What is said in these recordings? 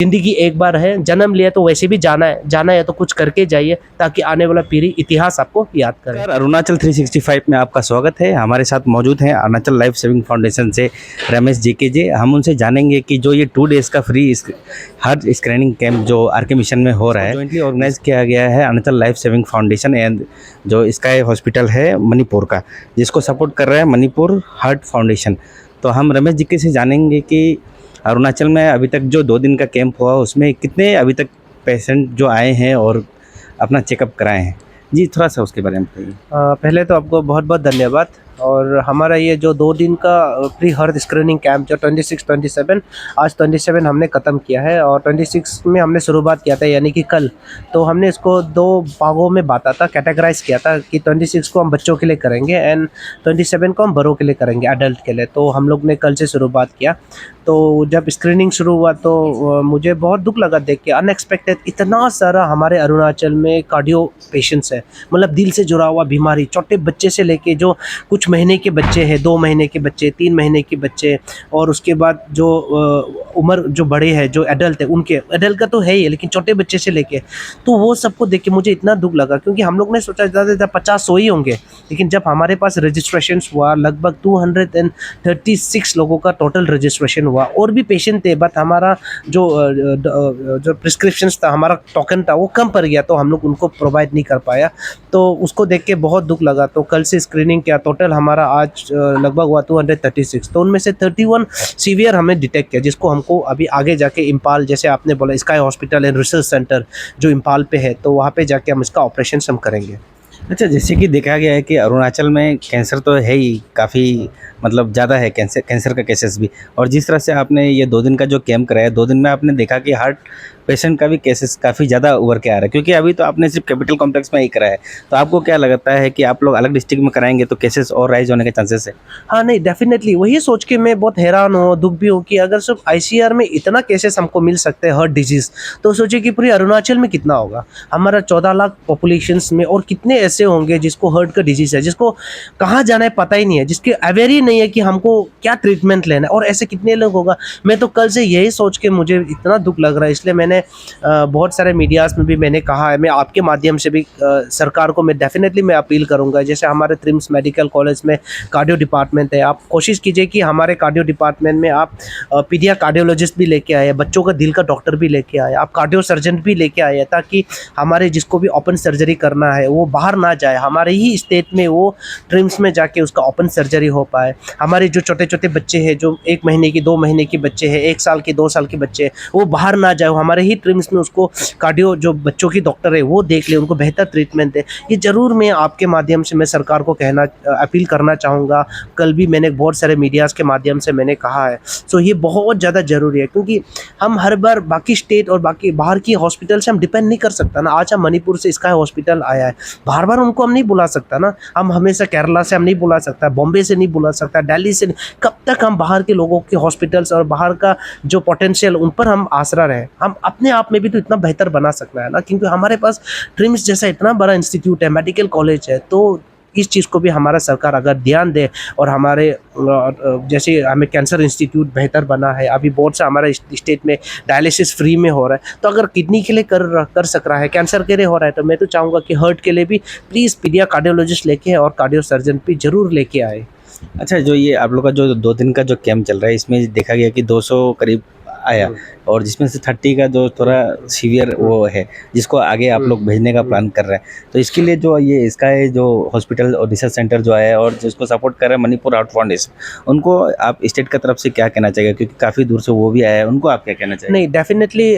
ज़िंदगी एक बार है, जन्म लिया तो वैसे भी जाना है तो कुछ करके जाइए ताकि आने वाला पीढ़ी इतिहास आपको याद करे। नमस्कार, अरुणाचल 365 में आपका स्वागत है। हमारे साथ मौजूद हैं अरुणाचल लाइफ सेविंग फाउंडेशन से रमेश जीके जी। हम उनसे जानेंगे कि जो ये 2 डेज का फ्री हार्ट स्क्रीनिंग कैंप जो आरके मिशन में हो रहा है, जॉइंटली ऑर्गेनाइज किया गया है Arunachal life saving foundation and जो स्काई हॉस्पिटल है मणिपुर का, जिसको सपोर्ट कर रहा है मणिपुर हार्ट फाउंडेशन। तो हम रमेश जीके से जानेंगे कि अरुणाचल में अभी तक जो 2 दिन का कैंप हुआ उसमें कितने अभी तक पेशेंट जो आए हैं और अपना चेकअप कराए हैं। जी, थोड़ा-सा उसके बारे में बताइए। पहले तो आपको बहुत-बहुत धन्यवाद। और हमारा ये जो 2 दिन का प्री हार्ट स्क्रीनिंग कैंप जो 26-27 आज 27 हमने ख़त्म किया है और 26 में हमने शुरुआत किया था, यानी कि कल। तो हमने इसको 2 भागों में बाँटा था, कैटेगराइज़ किया था कि 26 को हम बच्चों के लिए करेंगे एंड 27 को हम बड़ों के लिए करेंगे, एडल्ट के लिए। तो हम लोग ने कल से शुरुआत किया। तो जब स्क्रीनिंग शुरू हुआ तो मुझे बहुत दुःख लगा देख के, अनएक्सपेक्टेड इतना सारा हमारे अरुणाचल में कार्डियो पेशेंट्स है। मतलब दिल से जुड़ा हुआ बीमारी, छोटे बच्चे से लेके जो कुछ महीने के बच्चे हैं, 2 महीने के बच्चे, 3 महीने के बच्चे, और उसके बाद जो उम्र जो बड़े हैं, जो एडल्ट है, उनके एडल्ट का तो है ही, लेकिन छोटे बच्चे से लेके, तो वो सबको देख के मुझे इतना दुःख लगा क्योंकि हम लोग ने सोचा ज़्यादा से ज़्यादा 50-100 ही होंगे। लेकिन जब हमारे पास रजिस्ट्रेशंस हुआ, लगभग 236 लोगों का टोटल रजिस्ट्रेशन हुआ। और भी पेशेंट थे, बट हमारा जो प्रिस्क्रिप्शंस था, हमारा टोकन था, वो कम पड़ गया, तो हम लोग उनको प्रोवाइड नहीं कर पाया। तो उसको देख के बहुत दुःख लगा। तो कल से स्क्रीनिंग किया, टोटल हमारा आज लगभग हुआ 236। तो उनमें से 31 सीवियर हमें डिटेक्ट किया, जिसको हमको अभी आगे जाके इम्फाल, जैसे आपने बोला sky hospital and research centre जो इम्फाल पे है, तो वहाँ पे जाके हम इसका ऑपरेशन हम करेंगे। अच्छा, जैसे कि देखा गया है कि अरुणाचल में कैंसर तो है ही, काफ़ी मतलब ज़्यादा है कैंसर का केसेस भी। और जिस तरह से आपने ये 2 दिन का जो कैंप कराया, 2 दिन में आपने देखा कि हार्ट पेशेंट का भी केसेस काफ़ी ज़्यादा उभर के आ रहा है, क्योंकि अभी तो आपने सिर्फ कैपिटल कॉम्प्लेक्स में ही कराया है। तो आपको क्या लगता है कि आप लोग अलग डिस्ट्रिक्ट में कराएंगे तो केसेस और राइज होने के चांसेस है? हाँ, नहीं, डेफ़िनेटली वही सोच के मैं बहुत हैरान हूँ, दुःख भी हूँ कि अगर सिर्फ आईसीआर में इतना केसेस हमको मिल सकते हैं हार्ट डिजीज़, तो सोचिए कि पूरे अरुणाचल में कितना होगा। हमारा 14 लाख पॉपुलेशंस में और कितने ऐसे होंगे जिसको हार्ट का डिजीज़ है, जिसको कहाँ जाना है पता ही नहीं है, जिसके अवेयर ही नहीं है कि हमको क्या ट्रीटमेंट लेना है, और ऐसे कितने लोग होगा। मैं तो कल से यही सोच के मुझे इतना दुःख लग रहा है, इसलिए मैंने बहुत सारे मीडियाज़ में भी मैंने कहा है, मैं आपके माध्यम से भी सरकार को मैं डेफ़िनेटली मैं अपील करूँगा। जैसे हमारे ट्रिम्स मेडिकल कॉलेज में कार्डियो डिपार्टमेंट है, आप कोशिश कीजिए कि हमारे कार्डियो डिपार्टमेंट में आप पीडिया कार्डियोलॉजिस्ट भी लेके आए, बच्चों का दिल का डॉक्टर भी लेके आए, आप कार्डियो सर्जन भी लेके आए, ताकि हमारे जिसको भी ओपन सर्जरी करना है वो बाहर ना जाए, हमारे ही स्टेट में वो ट्रिम्स में जाके उसका ओपन सर्जरी हो पाए। हमारे जो छोटे-छोटे बच्चे हैं, जो 1 महीने की, 2 महीने के बच्चे हैं, 1 साल के, 2 साल के बच्चे हैं, वो बाहर ना जाए, हमारे ही ट्रिम्स में उसको कार्डियो जो बच्चों की डॉक्टर है वो देख ले, उनको बेहतर ट्रीटमेंट दे। ये ज़रूर मैं आपके माध्यम से मैं सरकार को अपील करना चाहूँगा। कल भी मैंने बहुत सारे मीडियाज़ के माध्यम से मैंने कहा है। सो ये बहुत ज़्यादा ज़रूरी है, क्योंकि हम हर बार बाकी स्टेट और बाकी बाहर की हॉस्पिटल से हम डिपेंड नहीं कर सकता ना। आज हम मणिपुर से स्काई हॉस्पिटल आया है, बार-बार उनको हम नहीं बुला सकता ना। हम हमेशा केरला से हम नहीं बुला सकता, बॉम्बे से नहीं बुला सकता, दिल्ली से नहीं। कब तक हम बाहर के लोगों के हॉस्पिटल्स और बाहर का जो पोटेंशियल उन पर हम आसरा रहें? हम अपने आप में भी तो इतना बेहतर बना सकना है ना, क्योंकि हमारे पास ट्रिम्स जैसा इतना बड़ा इंस्टीट्यूट है, मेडिकल कॉलेज है। तो इस चीज़ को भी हमारा सरकार अगर ध्यान दे, और हमारे जैसे हमें कैंसर इंस्टीट्यूट बेहतर बना है, अभी बहुत सा हमारे स्टेट में डायलिसिस फ्री में हो रहा है, तो अगर किडनी के लिए कर सक रहा है, कैंसर के लिए हो रहा है, तो मैं तो चाहूँगा कि हार्ट के लिए भी प्लीज़ पीडिया कार्डियोलॉजिस्ट लेके और कार्डियो सर्जन भी ज़रूर लेके आए। अच्छा, जो ये आप लोग का जो 2 दिन का जो कैंप चल रहा है, इसमें देखा गया कि 200 करीब आया, और जिसमें से 30 का जो थोड़ा सीवियर वो है, जिसको आगे आप लोग भेजने का प्लान कर रहे हैं। तो इसके लिए जो ये इसका है जो हॉस्पिटल और रिसर्च सेंटर जो है और जिसको सपोर्ट कर रहा है मणिपुर हार्ट फाउंडेशन, उनको आप स्टेट की तरफ से क्या कहना चाहिए, क्योंकि काफ़ी दूर से वो भी आया है, उनको आप क्या कहना चाहिए? नहीं, डेफ़िनेटली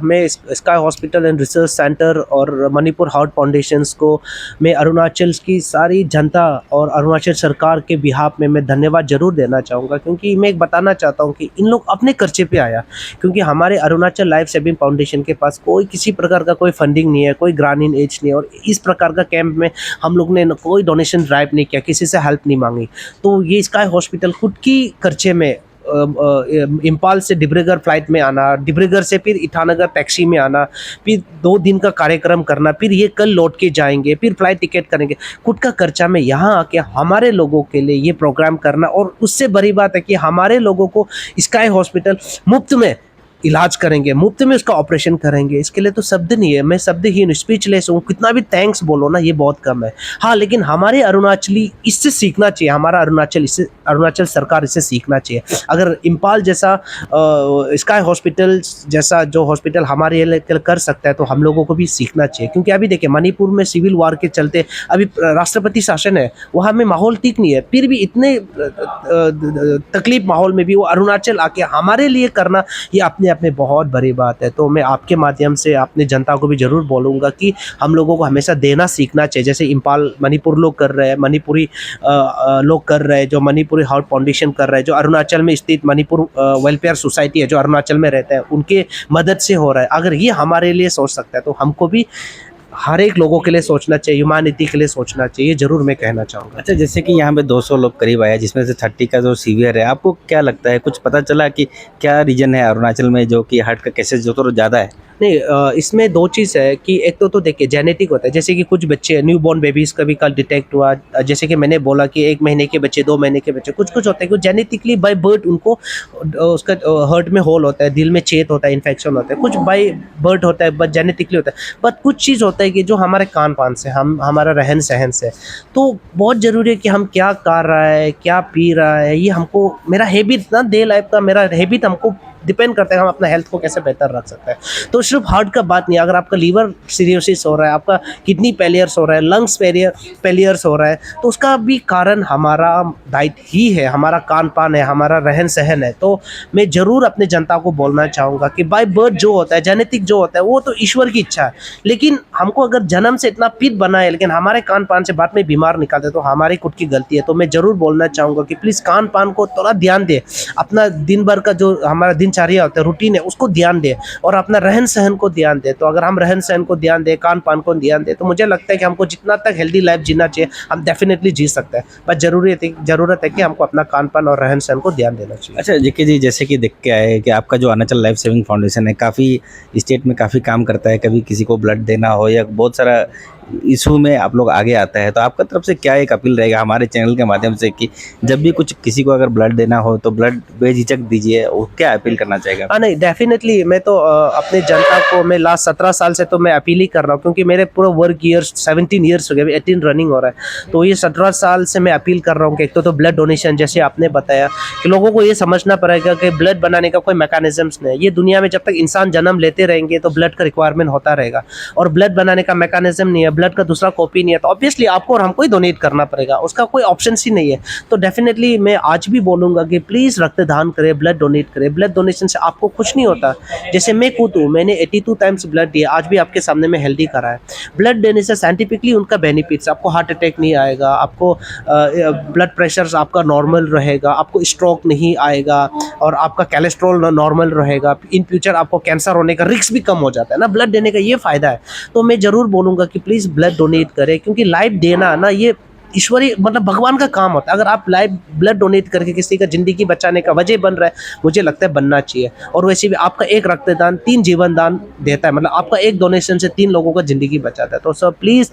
मैं sky hospital and research centre और मणिपुर हार्ट फाउंडेशंस को मैं अरुणाचल की सारी जनता और अरुणाचल सरकार के बिहाफ में मैं धन्यवाद ज़रूर देना चाहूँगा, क्योंकि मैं एक बताना चाहता हूँ कि इन लोग अपने खर्चे पे आया। क्योंकि हमारे अरुणाचल लाइफ सेविंग फाउंडेशन के पास कोई किसी प्रकार का कोई फंडिंग नहीं है, कोई ग्रांट इन एज नहीं है, और इस प्रकार का कैंप में हम लोग ने कोई डोनेशन ड्राइव नहीं किया, किसी से हेल्प नहीं मांगी। तो ये स्काई हॉस्पिटल खुद की खर्चे में इम्फाल से डिब्रूगढ़ फ्लाइट में आना, डिब्रूगढ़ से फिर ईटानगर टैक्सी में आना, फिर 2 दिन का कार्यक्रम करना, फिर ये कल लौट के जाएंगे, फिर फ्लाइट टिकट करेंगे, खुद का खर्चा में यहाँ आके हमारे लोगों के लिए ये प्रोग्राम करना। और उससे बड़ी बात है कि हमारे लोगों को स्काई हॉस्पिटल मुफ्त में इलाज करेंगे, मुफ्त में उसका ऑपरेशन करेंगे, इसके लिए तो शब्द नहीं है, मैं शब्दहीन, स्पीचलेस हूँ, कितना भी थैंक्स बोलो ना ये बहुत कम है। हाँ, लेकिन हमारे अरुणाचली इससे सीखना चाहिए, हमारा अरुणाचल सरकार इससे सीखना चाहिए। अगर इम्फाल जैसा स्काई हॉस्पिटल जैसा जो हॉस्पिटल हमारे लिए कर सकता है तो हम लोगों को भी सीखना चाहिए। क्योंकि अभी देखिए मणिपुर में सिविल वार के चलते अभी राष्ट्रपति शासन है, वहाँ में माहौल ठीक नहीं है, फिर भी इतने तकलीफ माहौल में भी वो अरुणाचल आके हमारे लिए करना, ये अपने आप में बहुत बड़ी बात है। तो मैं आपके माध्यम से अपनी जनता को भी ज़रूर बोलूँगा कि हम लोगों को हमेशा देना सीखना चाहिए। जैसे इम्फाल मणिपुर लोग कर रहे हैं, मणिपुरी लोग कर रहे हैं, जो मणिपुरी हार्ट फाउंडेशन कर रहे हैं, जो अरुणाचल में स्थित मणिपुर वेलफेयर सोसाइटी है जो अरुणाचल में रहते हैं, उनके मदद से हो रहा है। अगर ये हमारे लिए सोच सकता है तो हमको भी हर एक लोगों के लिए सोचना चाहिए, ह्यूमैनिटी के लिए सोचना चाहिए, ज़रूर मैं कहना चाहूँगा। अच्छा, जैसे कि यहाँ पे 200 लोग करीब आया, जिसमें से 30 का जो सीवियर है, आपको क्या लगता है, कुछ पता चला कि क्या रीजन है अरुणाचल में जो कि हार्ट का केसेस जो तो ज़्यादा है? नहीं, इसमें दो चीज़ है कि एक तो देखिए जेनेटिक होता है, जैसे कि कुछ बच्चे न्यू बॉर्न बेबीज़ कभी कल डिटेक्ट हुआ, जैसे कि मैंने बोला कि 1 महीने के बच्चे, 2 महीने के बच्चे, कुछ होते हैं कि जेनेटिकली बाय बर्थ उनको उसका हार्ट में होल होता है, दिल में छेद होता है, इन्फेक्शन होता है, कुछ बाय बर्थ होता है, बट जेनेटिकली होता है। बट कुछ चीज़ होता है कि जो हमारे खान पान से, हमारा रहन सहन से, तो बहुत ज़रूरी है कि हम क्या कर रहा है, क्या पी रहा है, ये हमको, मेरा हैबिट ना डे लाइफ का, मेरा हैबिट हमको डिपेंड करता है हम अपना हेल्थ को कैसे बेहतर रख सकते हैं। तो सिर्फ हार्ट का बात नहीं, अगर आपका लीवर सिरोसिस हो रहा है, आपका किडनी फेलियर्स हो रहा है, लंग्स फेलियर्स हो रहा है, तो उसका भी कारण हमारा डाइट ही है, हमारा खान पान है, हमारा रहन सहन है। तो मैं ज़रूर अपने जनता को बोलना चाहूँगा कि बाय बर्थ जो होता है, जेनेटिक जो होता है, वो तो ईश्वर की इच्छा है, लेकिन हमको अगर जन्म से इतना फिट बना है लेकिन हमारे खान पान से बाद में बीमार निकालते तो हमारी खुद की गलती है। तो मैं ज़रूर बोलना चाहूँगा कि प्लीज़ खान पान को थोड़ा ध्यान दें, अपना दिन भर का जो हमारा दिनचर्या होता है, रूटीन है, उसको ध्यान दें, और अपना रहन सहन को ध्यान दें। तो अगर हम रहन सहन को ध्यान दें, खान पान को ध्यान दें, तो मुझे लगता है कि हमको जितना तक हेल्दी लाइफ जीना चाहिए हम डेफिनेटली जी सकते हैं। बस ज़रूरत है कि हमको अपना खान पान और रहन सहन को ध्यान देना चाहिए। अच्छा जेके जी, जैसे कि देख के आए कि आपका जो अरुणाचल लाइफ सेविंग फाउंडेशन है, काफ़ी स्टेट में काफ़ी काम करता है, कभी किसी को ब्लड देना हो या बहुत सारा इशू में आप लोग आगे आता है, तो आपका तरफ से क्या एक अपील रहेगा हमारे चैनल के माध्यम से कि जब भी कुछ किसी को अगर ब्लड देना हो तो ब्लड बेझिझक दीजिए, वो क्या अपील करना चाहेगा? हाँ, नहीं डेफिनेटली मैं तो अपने जनता को, मैं लास्ट 17 साल से तो मैं अपील ही कर रहा हूँ, क्योंकि मेरे पूरा वर्क ईयर्स 17 ईयर्स हो गए, 18 रनिंग हो रहा है। तो ये 17 साल से मैं अपील कर रहा हूँ कि एक तो ब्लड डोनेशन, जैसे आपने बताया कि लोगों को ये समझना पड़ेगा कि ब्लड बनाने का कोई मैकेनिज्म्स नहीं है। ये दुनिया में जब तक इंसान जन्म लेते रहेंगे तो ब्लड का रिक्वायरमेंट होता रहेगा, और ब्लड बनाने का मैकेनिज्म नहीं है, ब्लड का दूसरा कॉपी नहीं है, तो ऑब्वियसली आपको और हमको ही डोनेट करना पड़ेगा, उसका कोई ऑप्शन ही नहीं है। तो डेफिनेटली मैं आज भी बोलूँगा कि प्लीज़ रक्तदान करें, ब्लड डोनेट करें। ब्लड डोनेशन से आपको कुछ नहीं होता। जैसे मैं खुद हूँ, मैंने 82 टाइम्स ब्लड दिया, आज भी आपके सामने में हेल्दी करा है। ब्लड देने से साइंटिफिकली उनका बेनिफिट्स, आपको हार्ट अटैक नहीं आएगा, आपको ब्लड प्रेशर आपका नॉर्मल रहेगा, आपको स्ट्रोक नहीं आएगा, और आपका कोलेस्ट्रॉल नॉर्मल रहेगा। इन फ्यूचर आपको कैंसर होने का रिस्क भी कम हो जाता है ना, ब्लड देने का ये फ़ायदा है। तो मैं ज़रूर बोलूँगा कि प्लीज़ ब्लड डोनेट करें, क्योंकि लाइफ देना ना ये ईश्वरीय, मतलब भगवान का काम होता है। अगर आप लाइफ ब्लड डोनेट करके किसी का ज़िंदगी बचाने का वजह बन रहा है, मुझे लगता है बनना चाहिए। और वैसे भी आपका एक रक्तदान 3 जीवन दान देता है, मतलब आपका एक डोनेशन से 3 लोगों का ज़िंदगी बचाता है। तो सर प्लीज़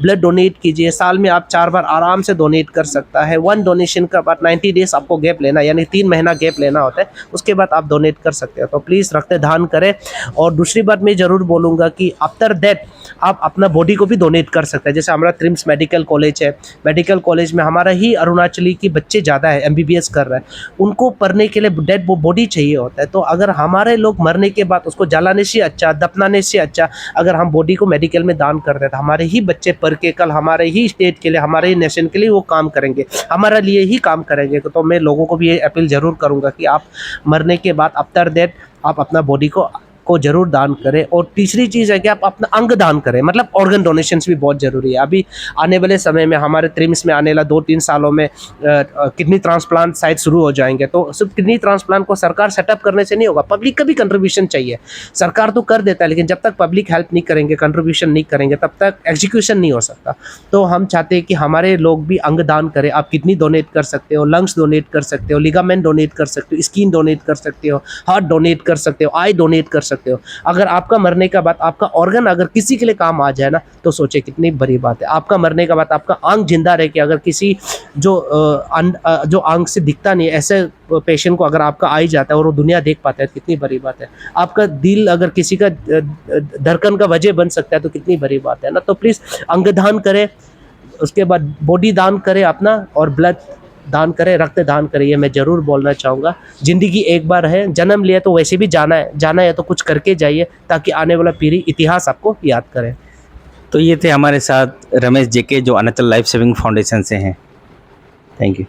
ब्लड डोनेट कीजिए। साल में आप 4 बार आराम से डोनेट कर सकता है। 1 डोनेशन का बाद 90 डेज़ आपको गैप लेना, यानी 3 महीना गैप लेना होता है, उसके बाद आप डोनेट कर सकते हो। तो प्लीज़ रक्तदान करें। और दूसरी बात मैं ज़रूर बोलूँगा कि आफ्टर दैट आप अपना बॉडी को भी डोनेट कर सकते हैं। जैसे हमारा ट्रिम्स मेडिकल कॉलेज है, मेडिकल कॉलेज में हमारा ही अरुणाचली की बच्चे ज़्यादा है, MBBS कर रहे हैं, उनको पढ़ने के लिए डेड बॉडी चाहिए होता है। तो अगर हमारे लोग मरने के बाद उसको जलाने से अच्छा, दफनाने से अच्छा अगर हम बॉडी को मेडिकल में दान कर दें, तो हमारे ही बच्चे पढ़ के कल हमारे ही स्टेट के लिए, हमारे ही नेशन के लिए वो काम करेंगे, हमारे लिए ही काम करेंगे। तो मैं लोगों को भी ये अपील ज़रूर करूँगा कि आप मरने के बाद आफ्टर दैट आप अपना बॉडी को ज़रूर दान करें। और तीसरी चीज़ है कि आप अपना अंग दान करें, मतलब ऑर्गन डोनेशंस भी बहुत ज़रूरी है। अभी आने वाले समय में हमारे ट्रिम्स में आने वाला 2-3 सालों में किडनी ट्रांसप्लांट साइट शुरू हो जाएंगे। तो सिर्फ किडनी ट्रांसप्लांट को सरकार सेटअप करने से नहीं होगा, पब्लिक का भी कंट्रीब्यूशन चाहिए। सरकार तो कर देता है, लेकिन जब तक पब्लिक हेल्प नहीं करेंगे, कंट्रीब्यूशन नहीं करेंगे, तब तक एग्जीक्यूशन नहीं हो सकता। तो हम चाहते हैं कि हमारे लोग भी अंग दान करें। आप किडनी डोनेट कर सकते हो, लंग्स डोनेट कर सकते हो, लिगामेंट डोनेट कर सकते हो, स्किन डोनेट कर सकते हो, हार्ट डोनेट कर सकते हो, आई डोनेट कर सकते हो। सकते हो। अगर आपका मरने के बाद आपका ऑर्गन अगर किसी के लिए काम आ जाए ना, तो सोचे कितनी बड़ी बात है। आपका मरने के बाद आपका आंख जिंदा रह के अगर किसी जो आंख से दिखता नहीं है, ऐसे पेशेंट को अगर आपका आ ही जाता है और वो दुनिया देख पाता है, कितनी बड़ी बात है। आपका दिल अगर किसी का धड़कन का वजह बन सकता है, तो कितनी बड़ी बात है ना। तो प्लीज़ अंगदान करें, उसके बाद बॉडी दान करें अपना, और ब्लड दान करें, रक्त दान करें। ये मैं ज़रूर बोलना चाहूँगा। ज़िंदगी एक बार है, जन्म लिया तो वैसे भी जाना है तो कुछ करके जाइए, ताकि आने वाला पीढ़ी इतिहास आपको याद करे। तो ये थे हमारे साथ रमेश जेके, जो अरुणाचल लाइफ सेविंग फाउंडेशन से हैं। Thank you.